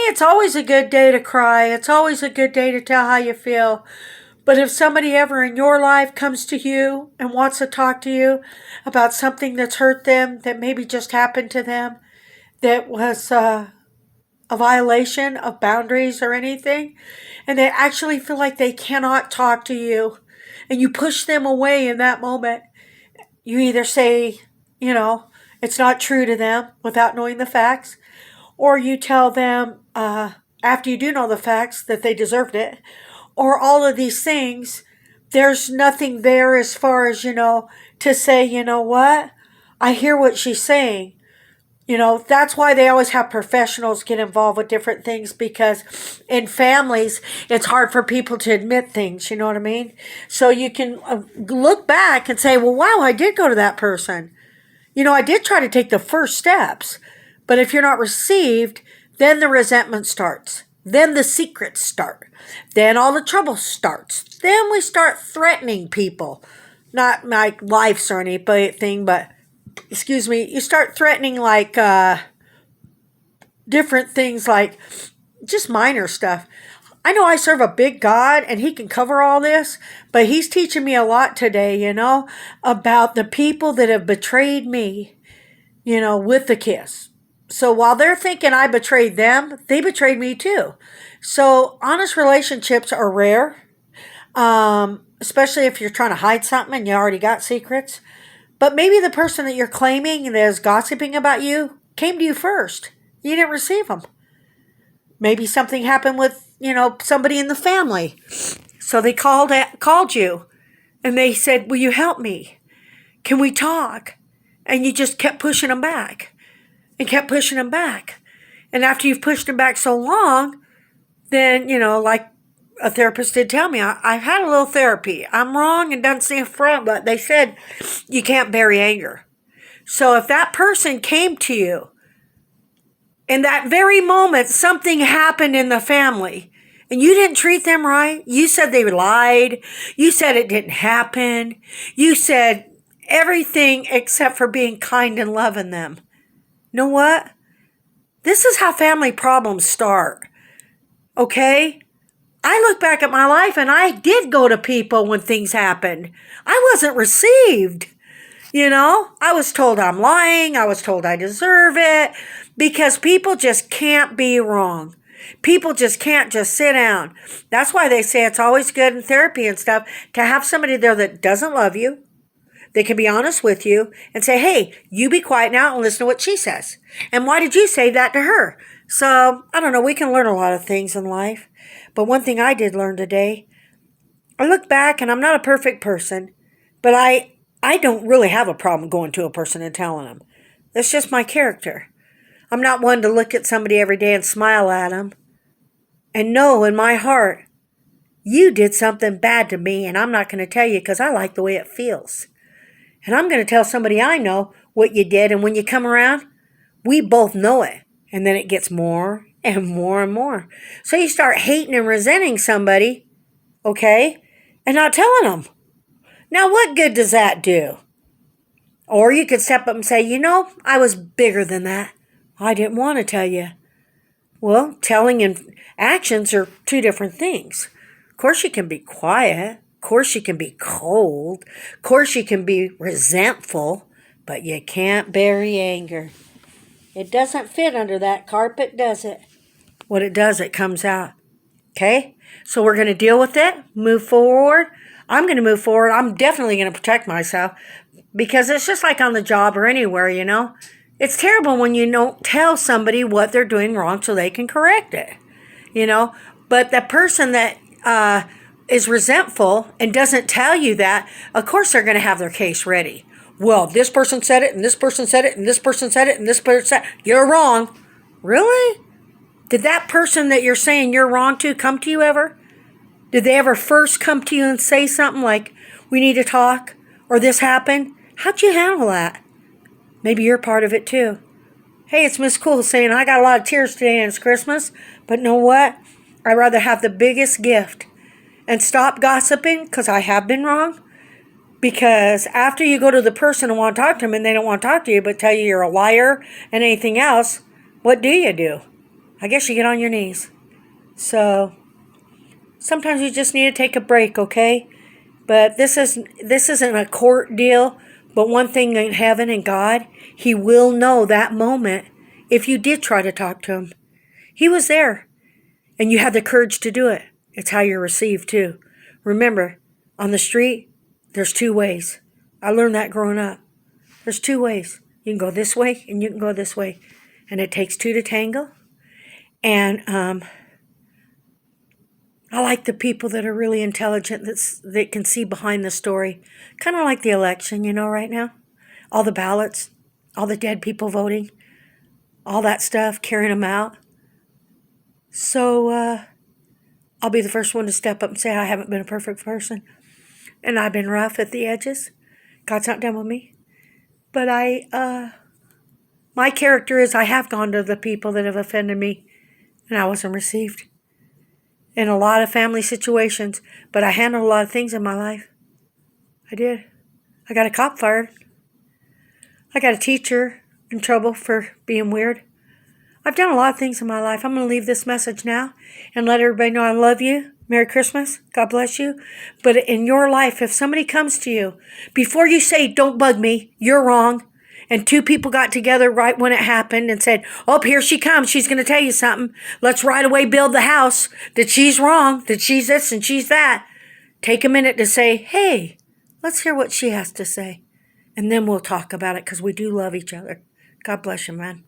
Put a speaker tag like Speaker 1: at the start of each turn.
Speaker 1: it's always a good day to cry. It's always a good day to tell how you feel. But if somebody ever in your life comes to you and wants to talk to you about something that's hurt them, that maybe just happened to them, that was a violation of boundaries or anything, and they actually feel like they cannot talk to you, and you push them away in that moment, you either say, you know, it's not true to them without knowing the facts, or you tell them after you do know the facts that they deserved it, or all of these things. There's nothing there as far as, to say, you know what? I hear what she's saying. That's why they always have professionals get involved with different things, because in families, it's hard for people to admit things, you know what I mean? So you can look back and say, well, wow, I did go to that person. I did try to take the first steps, but if you're not received, then the resentment starts. Then the secrets start. Then all the trouble starts. Then we start threatening people. Not like lives or anything, but you start threatening like different things, like just minor stuff. I know I serve a big God and he can cover all this, but he's teaching me a lot today, about the people that have betrayed me, with the kiss. So while they're thinking I betrayed them, they betrayed me too. So honest relationships are rare, especially if you're trying to hide something and you already got secrets. But maybe the person that you're claiming that is gossiping about you came to you first. You didn't receive them. Maybe something happened with, somebody in the family. So they called you and they said, will you help me? Can we talk? And you just kept pushing them back and kept pushing them back. And after you've pushed them back so long, then, like a therapist did tell me, I've had a little therapy. I'm wrong and doesn't seem front, but they said you can't bury anger. So if that person came to you, in that very moment, something happened in the family, and you didn't treat them right, you said they lied, you said it didn't happen, you said everything except for being kind and loving them. You know what? This is how family problems start. Okay? I look back at my life and I did go to people when things happened. I wasn't received. I was told I'm lying. I was told I deserve it, because people just can't be wrong. People just can't just sit down. That's why they say it's always good in therapy and stuff to have somebody there that doesn't love you. They can be honest with you and say, hey, you be quiet now and listen to what she says. And why did you say that to her? So, I don't know. We can learn a lot of things in life. But one thing I did learn today, I look back and I'm not a perfect person, but I don't really have a problem going to a person and telling them. That's just my character. I'm not one to look at somebody every day and smile at them and know in my heart, you did something bad to me and I'm not going to tell you because I like the way it feels. And I'm going to tell somebody I know what you did, and when you come around, we both know it. And then it gets more and more and more. So you start hating and resenting somebody, okay, and not telling them. Now, what good does that do? Or you could step up and say, I was bigger than that. I didn't want to tell you. Well, telling and actions are two different things. Of course, you can be quiet. Of course, you can be cold. Of course, you can be resentful. But you can't bury anger. It doesn't fit under that carpet, does it? What it does, it comes out. Okay? So we're going to deal with it, move forward. I'm going to move forward. I'm definitely going to protect myself, because it's just like on the job or anywhere, It's terrible when you don't tell somebody what they're doing wrong so they can correct it, But the person that is resentful and doesn't tell you that, of course they're going to have their case ready. Well, this person said it, and this person said it, and this person said it, and this person said it. You're wrong. Really? Did that person that you're saying you're wrong to come to you ever? Did they ever first come to you and say something like, we need to talk, or this happened? How'd you handle that? Maybe you're part of it too. Hey, it's Miss Cool saying, I got a lot of tears today and it's Christmas, but know what? I'd rather have the biggest gift and stop gossiping, because I have been wrong. Because after you go to the person and want to talk to them and they don't want to talk to you but tell you you're a liar and anything else, what do? I guess you get on your knees. So sometimes you just need to take a break, okay? But this isn't a court deal. But one thing in heaven and God, He will know that moment if you did try to talk to Him. He was there, and you had the courage to do it. It's how you're received too. Remember, on the street, there's two ways. I learned that growing up. There's two ways. You can go this way and you can go this way. And it takes two to tango. And I like the people that are really intelligent, that can see behind the story. Kind of like the election, right now. All the ballots, all the dead people voting, all that stuff, carrying them out. So I'll be the first one to step up and say I haven't been a perfect person. And I've been rough at the edges. God's not done with me. But my character is I have gone to the people that have offended me, and I wasn't received in a lot of family situations. But I handled a lot of things in my life. I did. I got a cop fired. I got a teacher in trouble for being weird. I've done a lot of things in my life. I'm going to leave this message now and let everybody know I love you. Merry Christmas. God bless you. But in your life, if somebody comes to you, before you say, don't bug me, you're wrong, and two people got together right when it happened and said, oh, here she comes. She's going to tell you something. Let's right away build the house. That she's wrong, that she's this and she's that. Take a minute to say, hey, let's hear what she has to say. And then we'll talk about it because we do love each other. God bless you, man.